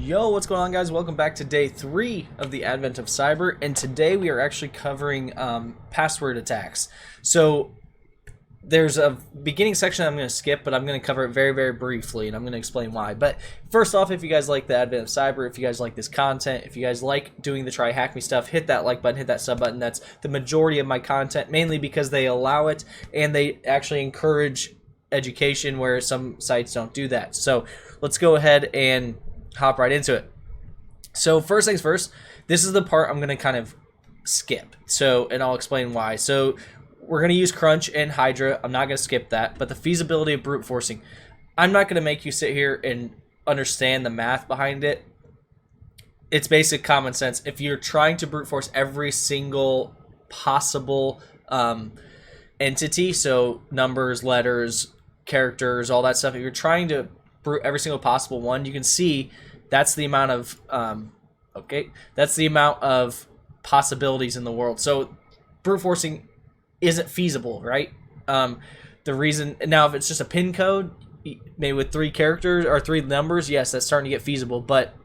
Yo, what's going on, guys? Welcome back to day 3 of the advent of cyber, and today we are actually covering password attacks. So there's a beginning section I'm going to skip, but I'm going to cover it very briefly, and I'm going to explain why. But first off, if you guys like the advent of cyber, if you guys like this content, if you guys like doing the TryHackMe stuff, hit that like button, hit that sub button. That's the majority of my content, mainly because they allow it, and they actually encourage education where some sites don't do that. So let's go ahead and hop right into it. So first things first, this is the part I'm going to kind of skip. And I'll explain why. So we're going to use Crunch and Hydra. I'm not going to skip that, but the feasibility of brute forcing. I'm not going to make you sit here and understand the math behind it. It's basic common sense. If you're trying to brute force every single possible entity, so numbers, letters, characters, all that stuff, if you're trying to brute every single possible one, you can see that's the amount of that's the amount of possibilities in the world. So brute forcing isn't feasible, right? The reason now, if it's just a pin code, maybe with 3 characters or 3 numbers, yes, that's starting to get feasible. But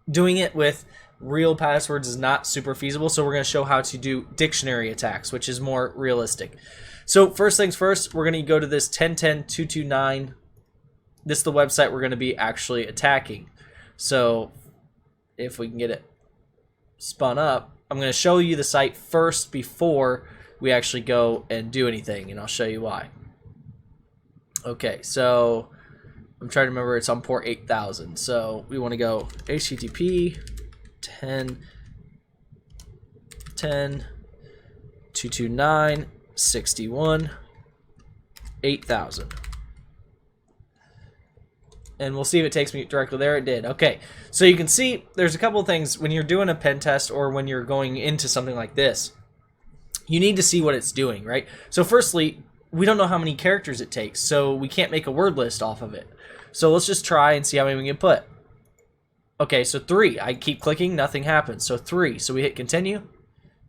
doing it with real passwords is not super feasible. So we're going to show how to do dictionary attacks, which is more realistic. So first things first, we're going to go to this 10.10.229. This is the website we're going to be actually attacking. So if we can get it spun up, I'm going to show you the site first before we actually go and do anything, and I'll show you why. Okay, so I'm trying to remember, it's on port 8000. So we want to go HTTP 10.10.229.61 8000. And we'll see if it takes me directly there. It did. Okay, so you can see there's a couple of things when you're doing a pen test or when you're going into something like this. You need to see what it's doing, right? So firstly, we don't know how many characters it takes, so we can't make a word list off of it. So let's just try and see how many we can put. Okay, so 3. I keep clicking, nothing happens. So 3. So we hit continue.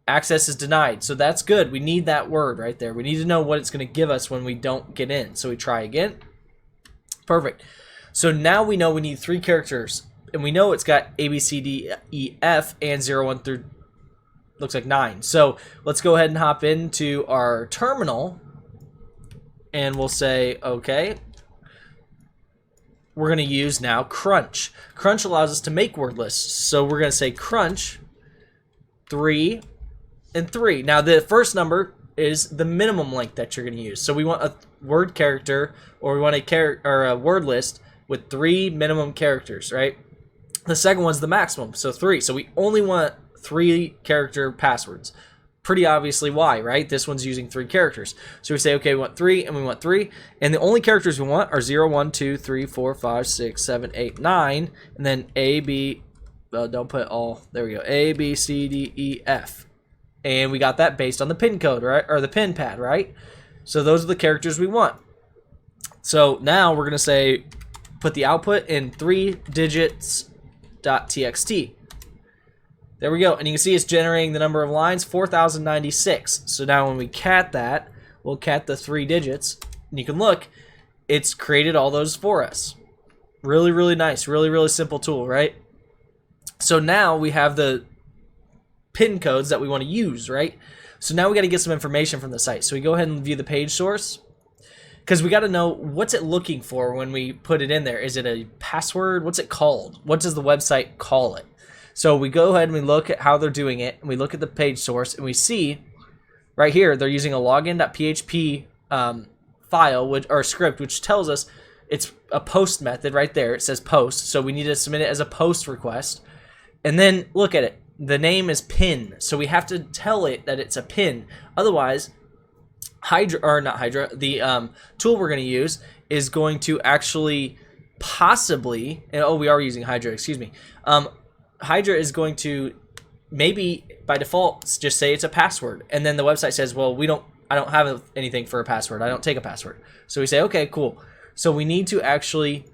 Access is denied. So that's good. We need that word right there. We need to know what it's going to give us when we don't get in. So we try again. Perfect. So now we know we need 3 characters, and we know it's got A, B, C, D, E, F, and 0, 1 through, looks like 9. So let's go ahead and hop into our terminal, and we'll say, okay, we're going to use now Crunch. Crunch allows us to make word lists. So we're going to say Crunch 3 and 3. Now the first number is the minimum length that you're going to use. So we want a word character, or we want a word list with 3 minimum characters, right? The second one's the maximum, so 3. So we only want 3 character passwords. Pretty obviously why, right? This one's using 3 characters. So we say, okay, we want 3 and we want 3. And the only characters we want are 0, 1, 2, 3, 4, 5, 6, 7, 8, 9. And then A, B, don't put all, there we go. A, B, C, D, E, F. And we got that based on the pin code, right? Or the pin pad, right? So those are the characters we want. So now we're going to say, put the output in 3 digits.txt. There we go. And you can see it's generating the number of lines, 4096. So now when we cat that, we'll cat the 3 digits. And you can look, it's created all those for us. Really nice. Really simple tool, right? So now we have the pin codes that we want to use, right? So now we got to get some information from the site. So we go ahead and view the page source, because we got to know what's it looking for when we put it in there. Is it a password? What's it called? What does the website call it? So we go ahead and we look at how they're doing it, and we look at the page source, and we see right here they're using a login.php file, or script, which tells us it's a post method right there. It says post, so we need to submit it as a post request. And then look at it. The name is pin, so we have to tell it that it's a pin. Otherwise, the tool we're going to use is going to actually possibly, we are using Hydra, excuse me. Hydra is going to maybe by default just say it's a password, and then the website says, well, I don't have anything for a password. I don't take a password. So we say, okay, cool. So we need to actually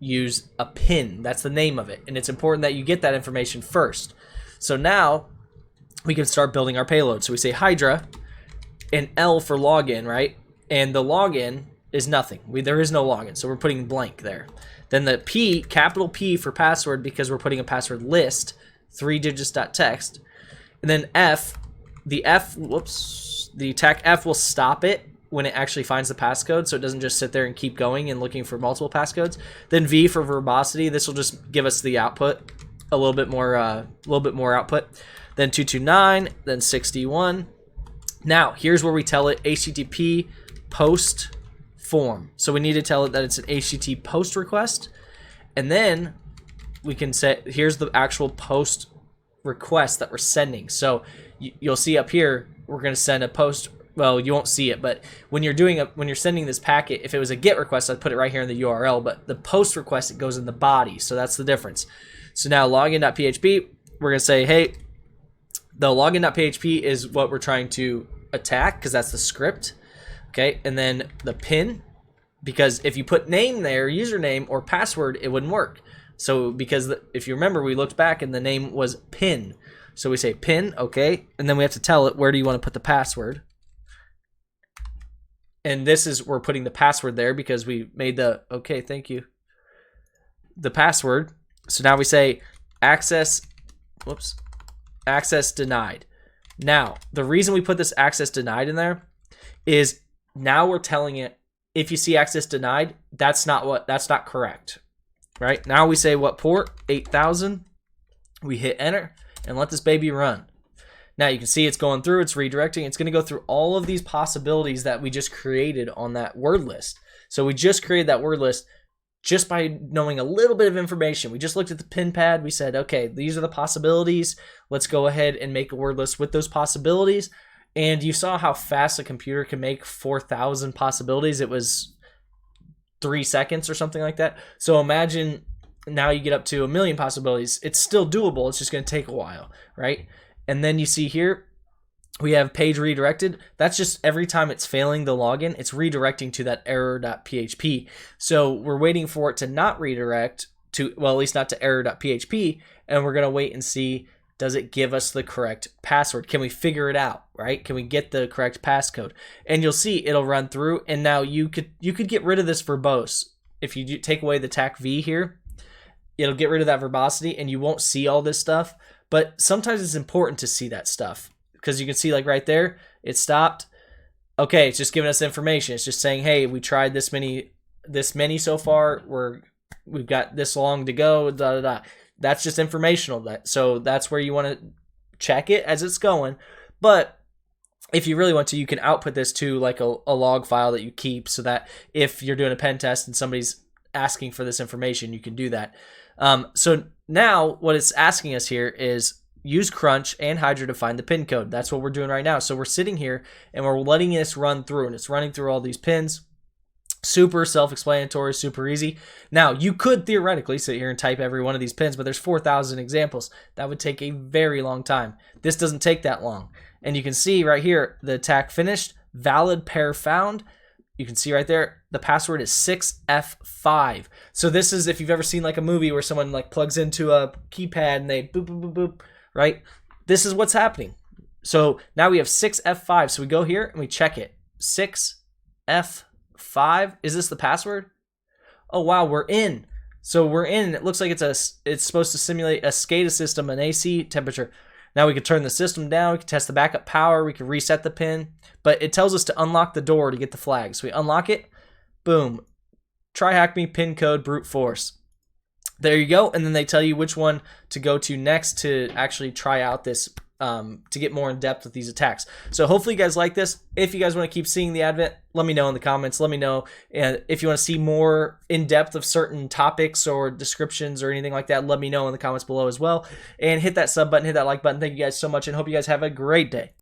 use a pin. That's the name of it, and it's important that you get that information first. So now we can start building our payload. So we say Hydra and L for login, right? And the login is nothing. There is no login, so we're putting blank there. Then the P, capital P for password, because we're putting a password list, 3 digits.text. And then F, the attack F will stop it when it actually finds the passcode, so it doesn't just sit there and keep going and looking for multiple passcodes. Then V for verbosity, this will just give us the output, a little bit more output. Then 229, then 61. Now, here's where we tell it HTTP post form. So we need to tell it that it's an HTTP post request. And then we can say, here's the actual post request that we're sending. So you'll see up here, we're going to send a post. Well, you won't see it, but when you're sending this packet, if it was a GET request, I'd put it right here in the URL, but the post request, it goes in the body. So that's the difference. So now login.php, we're going to say, hey, the login.php is what we're trying to attack, because that's the script. Okay, and then the pin, because if you put name there, username or password, it wouldn't work. So because if you remember, we looked back and the name was pin. So we say pin, okay, and then we have to tell it where do you want to put the password. And this is, we're putting the password there because we made the, okay, thank you, the password. So now we say access denied. Now, the reason we put this access denied in there is now we're telling it, if you see access denied, that's not correct, right? Now we say what port, 8000, we hit enter and let this baby run. Now you can see it's going through, it's redirecting, it's gonna go through all of these possibilities that we just created on that word list. So we just created that word list just by knowing a little bit of information. We just looked at the pin pad, we said, okay, these are the possibilities, let's go ahead and make a word list with those possibilities. And you saw how fast a computer can make 4,000 possibilities. It was 3 seconds or something like that. So imagine now you get up to 1 million possibilities. It's still doable. It's just going to take a while, right? And then you see here, we have page redirected. That's just every time it's failing the login, it's redirecting to that error.php. So we're waiting for it to not redirect to, well, at least not to error.php. And we're going to wait and see, does it give us the correct password? Can we figure it out, right? Can we get the correct passcode? And you'll see it'll run through. And now you could get rid of this verbose. If you take away the TAC V here, it'll get rid of that verbosity and you won't see all this stuff. But sometimes it's important to see that stuff because you can see like right there, it stopped. Okay, it's just giving us information. It's just saying, hey, we tried this many so far. We've got this long to go. Da da da. That's just informational. So that's where you want to check it as it's going. But if you really want to, you can output this to like a log file that you keep so that if you're doing a pen test and somebody's asking for this information, you can do that. So now what it's asking us here is use Crunch and Hydra to find the pin code. That's what we're doing right now. So we're sitting here and we're letting this run through, and it's running through all these pins. Super self-explanatory, super easy. Now, you could theoretically sit here and type every one of these pins, but there's 4,000 examples. That would take a very long time. This doesn't take that long. And you can see right here, the attack finished, valid pair found. You can see right there, the password is 6F5. So this is, if you've ever seen like a movie where someone like plugs into a keypad and they boop, boop, boop, boop, right? This is what's happening. So now we have 6F5. So we go here and we check it. 6F5. Is this the password? Oh wow, we're in. So we're in. It looks like it's supposed to simulate a SCADA system, an AC temperature. Now we can turn the system down. We can test the backup power. We can reset the pin. But it tells us to unlock the door to get the flag. So we unlock it. Boom. TryHackMe pin code brute force. There you go. And then they tell you which one to go to next to actually try out this, to get more in depth with these attacks. So hopefully you guys like this. If you guys want to keep seeing the Advent, let me know in the comments. Let me know if you want to see more in depth of certain topics or descriptions or anything like that. Let me know in the comments below as well. And hit that sub button, hit that like button. Thank you guys so much and hope you guys have a great day.